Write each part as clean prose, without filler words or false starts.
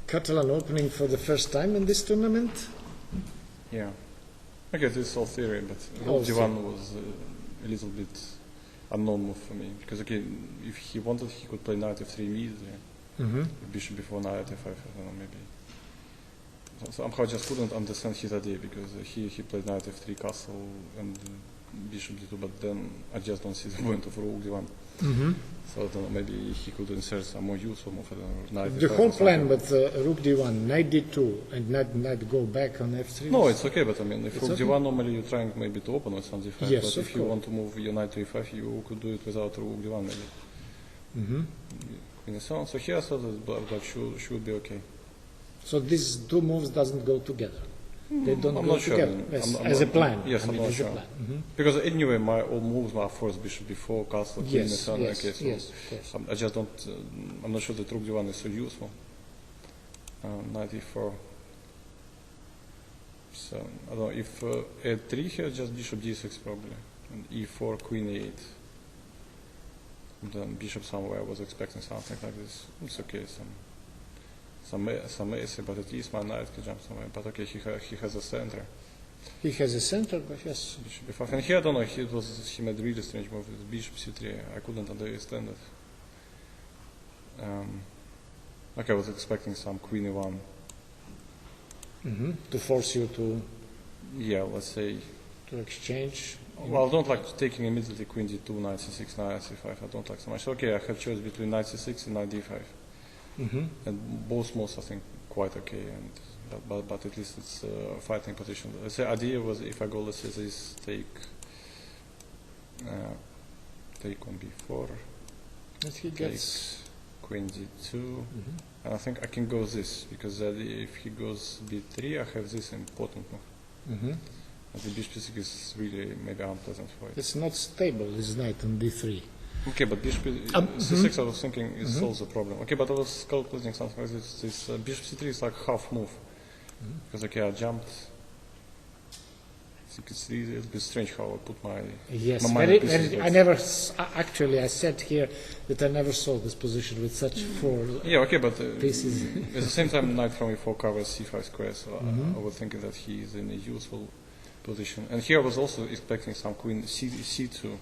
Catalan opening for the first time in this tournament. Yeah. Okay, this is all theory, but Rook d1 was a little bit unknown move for me. Because, okay, if he wanted, he could play knight f3 immediately. Bishop before knight f5, I don't know, maybe. So somehow I just couldn't understand his idea, because he played knight f3 castle and bishop d2, but then I just don't see the point of Rook d1. So I don't know, maybe he could insert some more useful move. I don't know, knight The f5 whole plan with Rook d1, knight d2, and knight go back on f3. No, it's okay, but I mean, if It's Rook okay. d1, normally you're trying maybe to open with some d5, Yes, but of if you course. want to move your knight to e5, you could do it without Rook d1 maybe. Queen e7, so here I thought that black should be okay. So these two moves doesn't go together. They don't I'm go not sure. together as a plan. Yes, I mean, I'm not as sure. a plan. Because anyway, my all moves are first bishop before castle, queen Yes, e7, yes, okay, so yes, of course. I just don't, I'm not sure that Rook d1 is so useful. Knight e4. So, I don't know, if a3 here, just bishop d6 probably, and e4, queen e8. And then bishop somewhere, I was expecting something like this. It's okay, some ace, but at least my knight can jump somewhere. But okay, he has a center. He has a center, but yes. Bishop f5. And here, I don't know, he made really strange move with bishop c3. I couldn't understand it. Okay, I was expecting some queen e1. To force you to Yeah, let's say. exchange. Well, I don't like taking immediately queen d2, knight c6, knight c5. I don't like so much. Okay, I have choice between knight c6 and knight d5. And both moves, I think, quite okay. And but at least it's a fighting position. Let's say idea was if I go, let's say this take on b4, And he take gets queen d2, and I think I can go this because if he goes b3, I have this important move. And the bishop c6 is really maybe unpleasant for it. it's not stable. This knight on d3. Okay, but bishop c6, I was thinking it solves the problem. Okay, but I was calculating something like this. This bishop c3 is like half move. Because okay, I jumped. It's a little bit strange how I put my Yes, my minor pieces, very, but- I never actually. I said here that I never saw this position with such four Yeah, okay, but pieces. at the same time, knight from e4 covers c5 square, so I was thinking that he is in a useful position. And here I was also expecting some queen c2.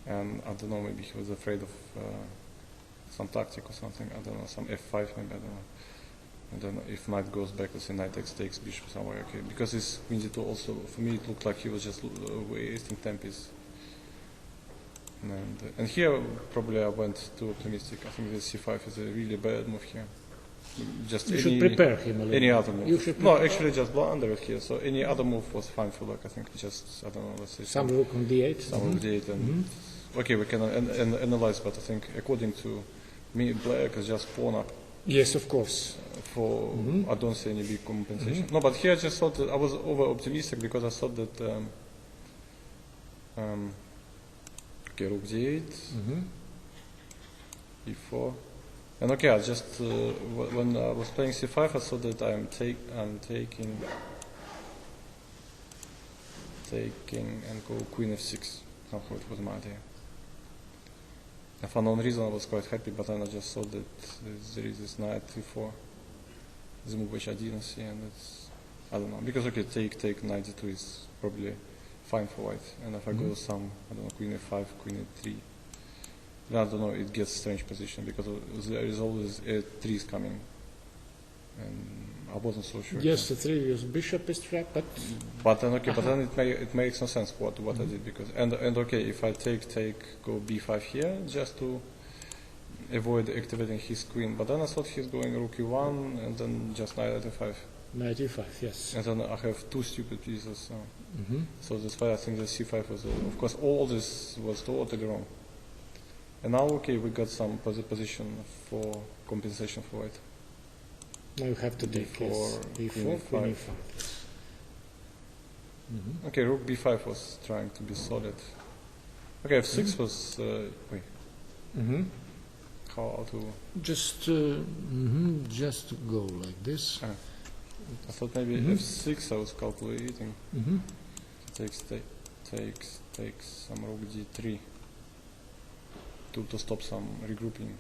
And I don't know, maybe he was afraid of some tactic or something. I don't know, some f5 maybe, I don't know. And then if knight goes back, let's say knight takes bishop somewhere, okay. Because this queen d2 also, for me, it looked like he was just wasting tempies. And here, probably I went too optimistic. I think this c5 is a really bad move here. Just You should prepare him a little. any other move. You should No, prepare. actually just blunder it here. So any other move was fine for luck. I think just, I don't know, let's say Some rook on d8. some of d8 and okay, we can analyze, but I think according to me, black is just pawn up Yes, of course. for I don't see any big compensation. No, but here I just thought that I was over optimistic because I thought that okay, rook d8, e4, and okay, I just when I was playing c5, I thought that I'm taking and go queen f6. Somehow it was my idea. And for no reason I was quite happy, but then I just saw that there is this knight e4, this move which I didn't see, and it's, I don't know, because okay, take knight d2 is probably fine for white, and if I go some, I don't know, queen f5, queen e3, then I don't know, it gets strange position, because there is always a3s coming, and I wasn't so sure. Yes, the three your bishop is trapped, But then okay, but then it makes no sense what I did, because and okay, if I go b5 here just to avoid activating his queen, but then I thought he's going rook e1 and then just knight f5, knight e5, yes. and then I have two stupid pieces. So that's why I think the c5 was of course all this was totally wrong. And now okay, we got some position for compensation for it. Now you have to take d4, b4, queen e5. Okay, rook b5 was trying to be solid. Okay, f6 was wait. How to? Just go like this. I thought maybe f6 I was calculating. Takes some rook d3 to stop some regrouping.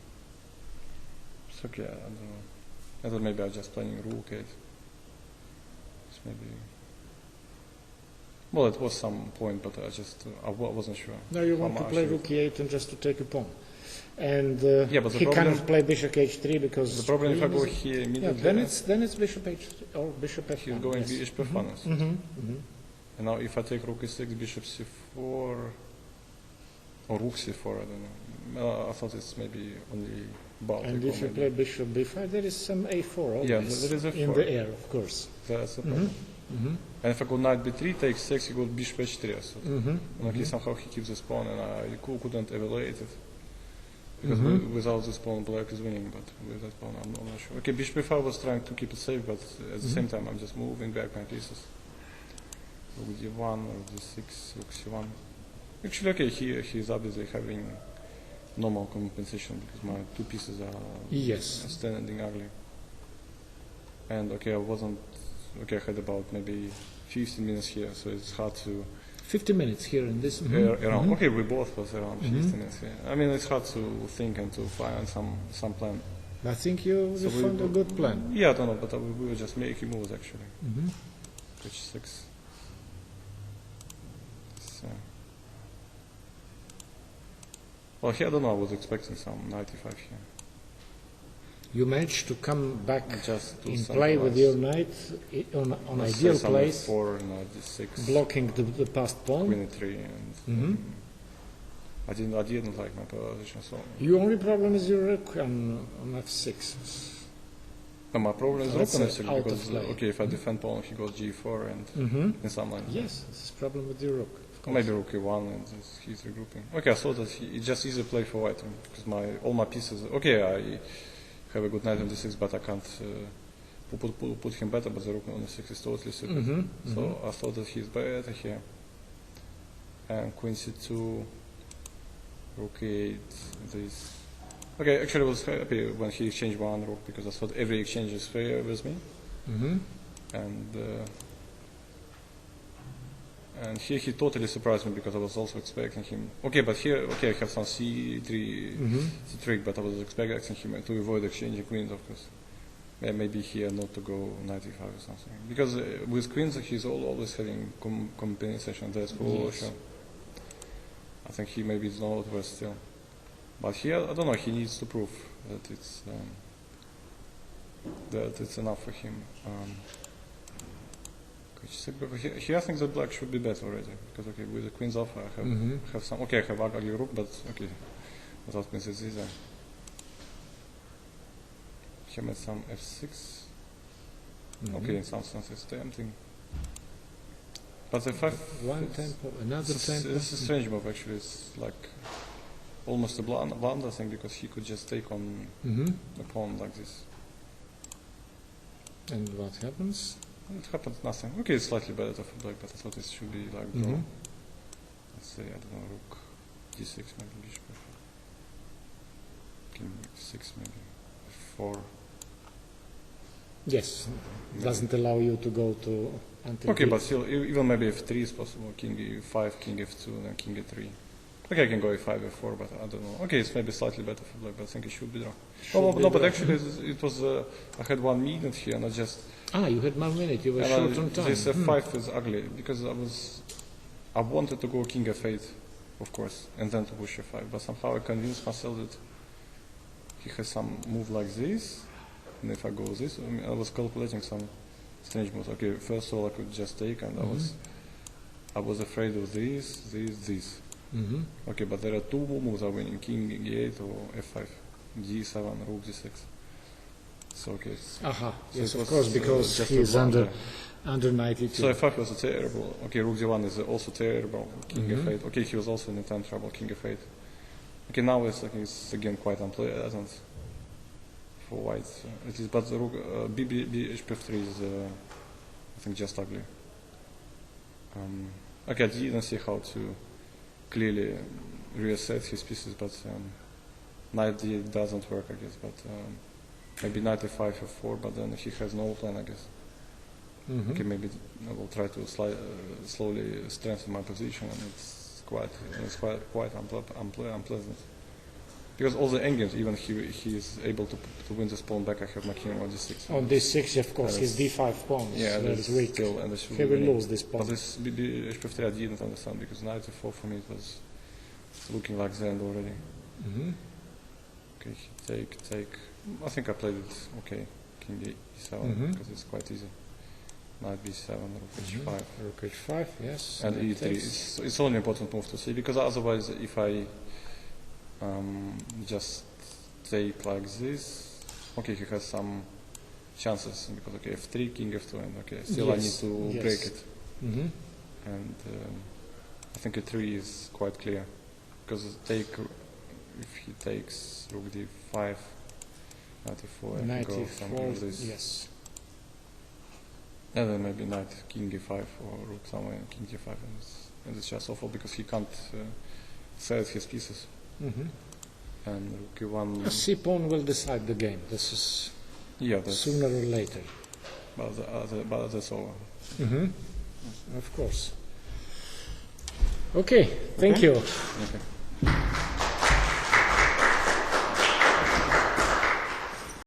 It's okay, I don't know. I thought maybe I was just playing rook 8. It's maybe. Well, it was some point, but I wasn't sure. No, you how want to much play it- rook e8 and just to take a pawn. And Yeah, but the he problem- cannot play bishop h3 because... The problem if I go queen is- here Yeah, immediately, then it's bishop h3 or bishop f1. he's going yes. bishop f1. And now if I take rook e6, bishop c4, or rook c4, I don't know. I thought it's maybe only Baltic. And or if you maybe- play bishop b5, there is some a4 always. Yeah, there is in f4. the air, of course. That's the problem. And if I go knight b3, takes 6, he goes bishop h3. So and somehow he keeps this pawn, and I couldn't evaluate it. Because without this pawn, black is winning, but with that pawn, I'm not sure. Okay, bishop b5 was trying to keep it safe, but at the same time, I'm just moving back my pieces. Rook d1, rook d6, rook c1. Actually, okay, here he's obviously having normal compensation because my two pieces are Yes. standing ugly. And okay, I had about maybe 15 minutes here, so it's hard to 50 minutes here in this. around. Okay, we both was around 15 minutes here. I mean, it's hard to think and to find some plan. I think you So we found a good plan. Yeah, I don't know, but we were just making moves actually. H6. So. Well, here I don't know. I was expecting some 95 here. You managed to come back Just do in some play with plus. your knight on Let's ideal say some place, F4, knight d6, blocking the passed pawn. queen e3, and I didn't like my position. So Your only problem is your rook on f6. my problem is So rook that's on out f6 of because play. Okay, if I defend pawn, he goes g4 and in some line. Yes, this is problem with your rook. Of course. Maybe rook e1 and he's regrouping. Okay, I thought that it's just easy play for white because all my pieces. Okay, I have a good knight on d6, but I can't put him better. But the rook on d6 is totally suited. So I thought that he's better here. And queen c2, rook e8. This. Okay, actually I was happy when he exchanged one rook because I thought every exchange is fair with me. And here he totally surprised me because I was also expecting him. Okay, but here, I have some c3 trick, but I was expecting him to avoid exchanging queens, of course. Maybe here not to go knight e5 or something. Because with queens, he's always having compensation. That's for sure. I think he maybe is not worse still. But here, I don't know. He needs to prove that it's enough for him. Here I think that black should be better already because okay with the queens off I have some I have ugly rook but okay without queens it's easier. He made some f6. Okay, in some sense it's tempting. But the 5 One tempo, another tempo. This is a strange move actually. It's like almost a blunder thing because he could just take on the pawn like this. And what happens? It happened nothing. Okay, it's slightly better for black, but I thought it should be like draw. Let's say, I don't know, rook d6 maybe, bishop f4. King f6 maybe, f4. Yes, doesn't allow you to go to until Okay, the- but still, even maybe f3 is possible. King e5, king f2, then king e3. Okay, I can go e5, f4, but I don't know. Okay, it's maybe slightly better for black, but I think it should be draw. Should be No, but draw. actually it was, I had 1 minute here and I just... You had 1 minute, you were short on time. This f5 is ugly because I wanted to go king f8, of course, and then to push f5, but somehow I convinced myself that he has some move like this, and if I go this, I was calculating some strange moves. Okay, first of all I could just take, and I was afraid of this. Okay, but there are 2 moves are winning: king e8 or f5, g7, rook d6. So okay. So yes, it of was, course, because just he a is under blunder. 92. So f5 was terrible. Okay, rook d1 is also terrible. King f8. Okay, he was also in time trouble. King f8. Okay, now it's again quite unpleasant for white. It is, but rook bishop f3 is I think just ugly. Okay, I didn't see how to clearly reset his pieces, but knight d doesn't work, I guess. But maybe knight f5, f4, but then he has no plan, I guess. Okay, maybe I will try to slowly strengthen my position, and it's quite unpleasant. Because all the endgames, even he is able to win this pawn back. I have my king on d6. On d6, of course, his d5 pawn Yeah, is weak. still, and this He will lose this pawn. But this h3 I didn't understand because knight e4 for me it was looking like the end already. Okay, take. I think I played it okay. King e7 because it's quite easy. Knight b7, rook h5. Rook h5, yes. And e3. It's only important move to see because otherwise, if I just take like this, okay, he has some chances because okay, f3, king f2, and okay, still I need to break it. And I think e3 is quite clear because if he takes rook d5, knight e4, I can go something this. Yes. And then maybe knight king e5 or rook somewhere in king d5, and it's just awful because he can't set his pieces. And rook e1. A c pawn will decide the game. This is sooner or later. But that's over. Of course. Okay. Thank you. Okay.